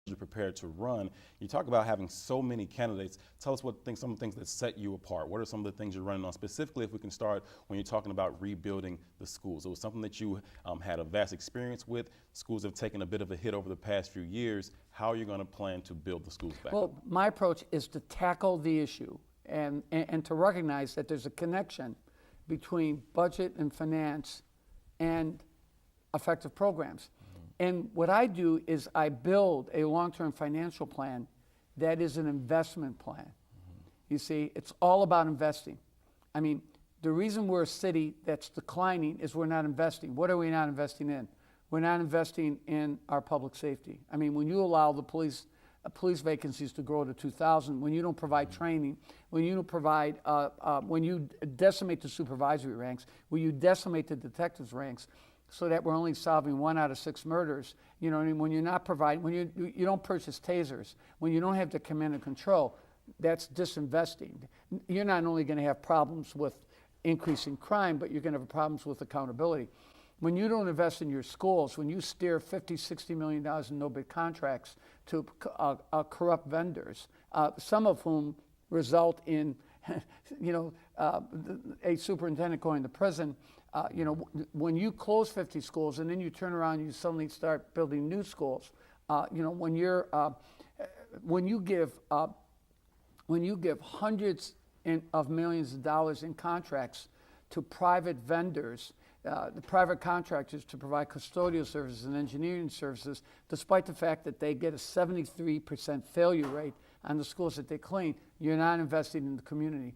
you're prepared to run. You talk about having so many candidates. Tell us some of the things that set you apart. What are some of the things you're running on? Specifically, if we can start when you're talking about rebuilding the schools. It was something that you had a vast experience with. Schools have taken a bit of a hit over the past few years. How are you going to plan to build the schools back? Well, my approach is to tackle the issue and to recognize that there's a connection between budget and finance and effective programs. And what I do is I build a long-term financial plan that is an investment plan. You see, it's all about investing. I mean, the reason we're a city that's declining is we're not investing. What are we not investing in? We're not investing in our public safety. I mean, when you allow the police vacancies to grow to 2,000, when you don't provide training, when you don't provide, when you decimate the supervisory ranks, when you decimate the detectives' ranks, so that we're only solving 1 out of 6 murders. You know what I mean? When you're not providing, when you don't purchase tasers, when you don't have the command and control, that's disinvesting. You're not only going to have problems with increasing crime, but you're going to have problems with accountability. When you don't invest in your schools, when you steer $50, $60 million in no-bid contracts to corrupt vendors, some of whom result in, a superintendent going to prison. When you close 50 schools and then you turn around and you suddenly start building new schools, when you give hundreds of millions of dollars in contracts to private vendors, the private contractors to provide custodial services and engineering services, despite the fact that they get a 73% failure rate on the schools that they clean, you're not investing in the community.